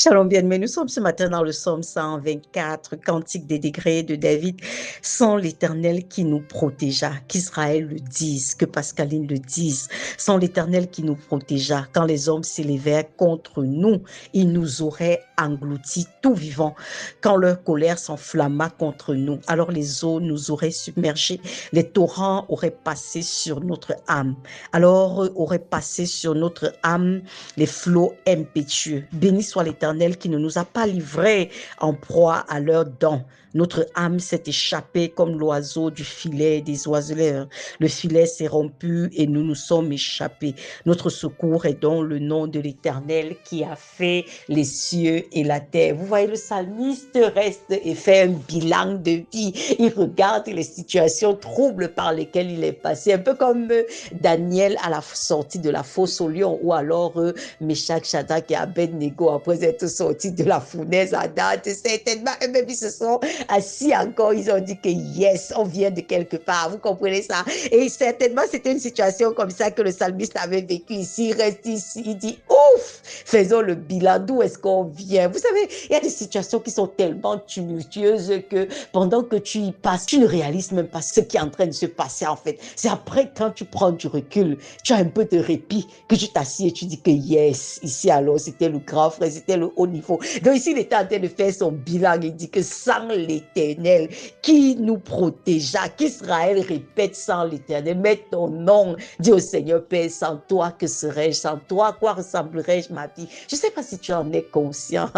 Shalom bien-aimés, nous sommes ce matin dans le psaume 124, cantique des décrets de David, sans l'Éternel qui nous protégea, qu'Israël le dise, que Pascaline le dise, sans l'Éternel qui nous protégea, quand les hommes s'élevèrent contre nous, ils nous auraient engloutis tout vivant, quand leur colère s'enflamma contre nous, alors les eaux nous auraient submergés, les torrents auraient passé sur notre âme, alors auraient passé sur notre âme les flots impétueux. Béni soit l'Éternel qui ne nous a pas livrés en proie à leurs dents. Notre âme s'est échappée comme l'oiseau du filet des oiseleurs. Le filet s'est rompu et nous nous sommes échappés. Notre secours est dans le nom de l'Éternel qui a fait les cieux et la terre. Vous voyez, le psalmiste reste et fait un bilan de vie. Il regarde les situations troubles par lesquelles il est passé, un peu comme Daniel à la sortie de la fosse au lion, ou alors Meshach, Shadrach et Abednego, après être sortis de la fournaise à date, certainement, eux-mêmes, ils se sont assis encore, ils ont dit que yes, on vient de quelque part, vous comprenez ça? Et certainement, c'était une situation comme ça que le psalmiste avait vécu ici, il reste ici, il dit, ouf, faisons le bilan, d'où est-ce qu'on vient? Vous savez, il y a des situations qui sont tellement tumultueuses que pendant que tu y passes, tu ne réalises même pas ce qui est en train de se passer en fait. C'est après, quand tu prends du recul, tu as un peu de répit, que tu t'assieds et tu dis que yes, ici alors, c'était le grand frère, c'était le haut niveau. Donc ici, il était en train de faire son bilan, il dit que sans l'Éternel, qui nous protégea, qu'Israël répète sans l'Éternel, mets ton nom, dis au Seigneur Père, sans toi, que serais-je, sans toi, à quoi ressemblerais-je ma vie? Je ne sais pas si tu en es conscient.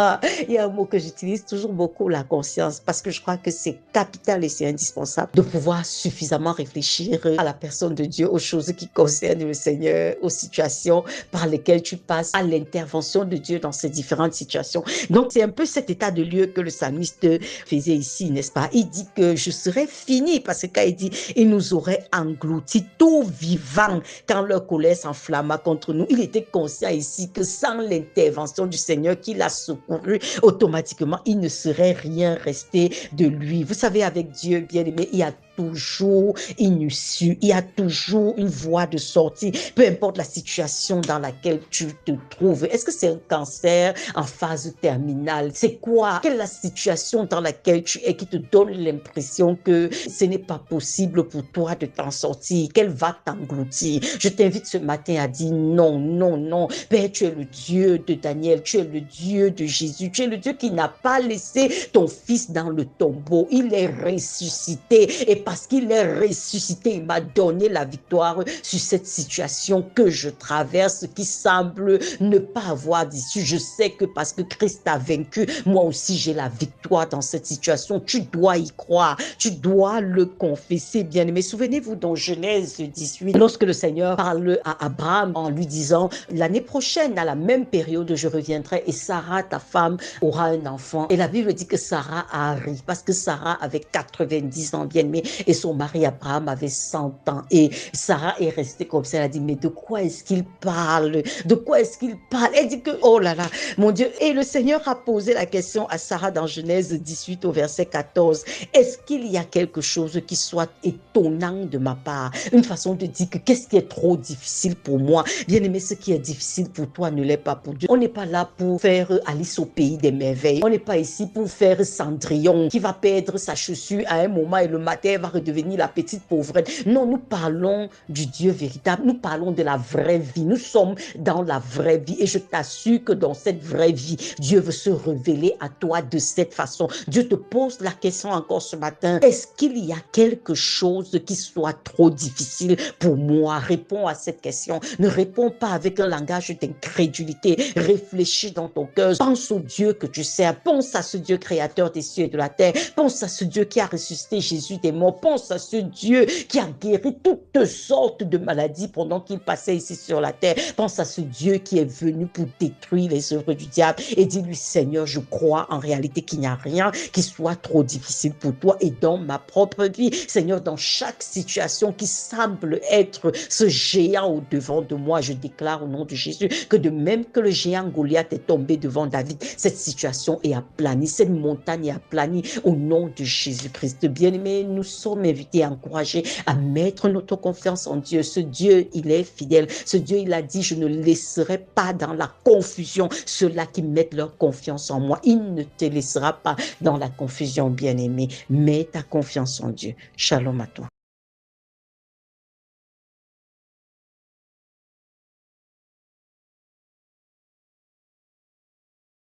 Il y a un mot que j'utilise toujours beaucoup, la conscience, parce que je crois que c'est capital et c'est indispensable de pouvoir suffisamment réfléchir à la personne de Dieu, aux choses qui concernent le Seigneur, aux situations par lesquelles tu passes, à l'intervention de Dieu dans ces différentes situations. Donc, c'est un peu cet état de lieu que le psalmiste faisait ici, n'est-ce pas? Il dit que je serais fini, parce que quand il dit, il nous aurait engloutis tout vivant quand leur colère s'enflamma contre nous. Il était conscient ici que sans l'intervention du Seigneur qui l'a secouru, automatiquement, il ne serait rien resté de lui. Vous savez, avec Dieu, bien aimé, il y a toujours une issue, il y a toujours une voie de sortie, peu importe la situation dans laquelle tu te trouves. Est-ce que c'est un cancer en phase terminale? C'est quoi? Quelle est la situation dans laquelle tu es qui te donne l'impression que ce n'est pas possible pour toi de t'en sortir, qu'elle va t'engloutir? Je t'invite ce matin à dire non, non, non. Père, tu es le Dieu de Daniel, tu es le Dieu de Jésus, tu es le Dieu qui n'a pas laissé ton fils dans le tombeau. Il est ressuscité et parce qu'il est ressuscité, il m'a donné la victoire sur cette situation que je traverse qui semble ne pas avoir d'issue. Je sais que parce que Christ a vaincu, moi aussi j'ai la victoire dans cette situation. Tu dois y croire, tu dois le confesser, bien-aimé. Souvenez-vous dans Genèse 18, lorsque le Seigneur parle à Abraham en lui disant, l'année prochaine, à la même période, je reviendrai et Sarah, ta femme, aura un enfant. Et la Bible dit que Sarah a ri parce que Sarah avait 90 ans, bien-aimé, et son mari Abraham avait 100 ans. Et Sarah est restée comme ça, elle a dit, mais de quoi est-ce qu'il parle? De quoi est-ce qu'il parle? Elle dit que, oh là là, mon Dieu. Et le Seigneur a posé la question à Sarah dans Genèse 18 au verset 14. Est-ce qu'il y a quelque chose qui soit étonnant de ma part? Une façon de dire que qu'est-ce qui est trop difficile pour moi? Bien aimé, ce qui est difficile pour toi ne l'est pas pour Dieu. On n'est pas là pour faire Alice au pays des merveilles. On n'est pas ici pour faire Cendrillon qui va perdre sa chaussure à un moment et le matin elle va redevenir la petite pauvrette. Non, nous parlons du Dieu véritable. Nous parlons de la vraie vie. Nous sommes dans la vraie vie et je t'assure que dans cette vraie vie, Dieu veut se révéler à toi de cette façon. Dieu te pose la question encore ce matin. Est-ce qu'il y a quelque chose qui soit trop difficile pour moi? Réponds à cette question. Ne réponds pas avec un langage d'incrédulité. Réfléchis dans ton cœur. Pense au Dieu que tu sers. Pense à ce Dieu créateur des cieux et de la terre. Pense à ce Dieu qui a ressuscité Jésus des morts. Pense à ce Dieu qui a guéri toutes sortes de maladies pendant qu'il passait ici sur la terre. Pense à ce Dieu qui est venu pour détruire les œuvres du diable et dis-lui, Seigneur, je crois en réalité qu'il n'y a rien qui soit trop difficile pour toi et dans ma propre vie. Seigneur, dans chaque situation qui semble être ce géant au devant de moi, je déclare au nom de Jésus que de même que le géant Goliath est tombé devant David, cette situation est aplanie, cette montagne est aplanie au nom de Jésus-Christ. Bien-aimés, nous sommes sommes invités, encouragés à mettre notre confiance en Dieu. Ce Dieu, il est fidèle. Ce Dieu, il a dit, je ne laisserai pas dans la confusion ceux-là qui mettent leur confiance en moi. Il ne te laissera pas dans la confusion, bien-aimé. Mets ta confiance en Dieu. Shalom à toi.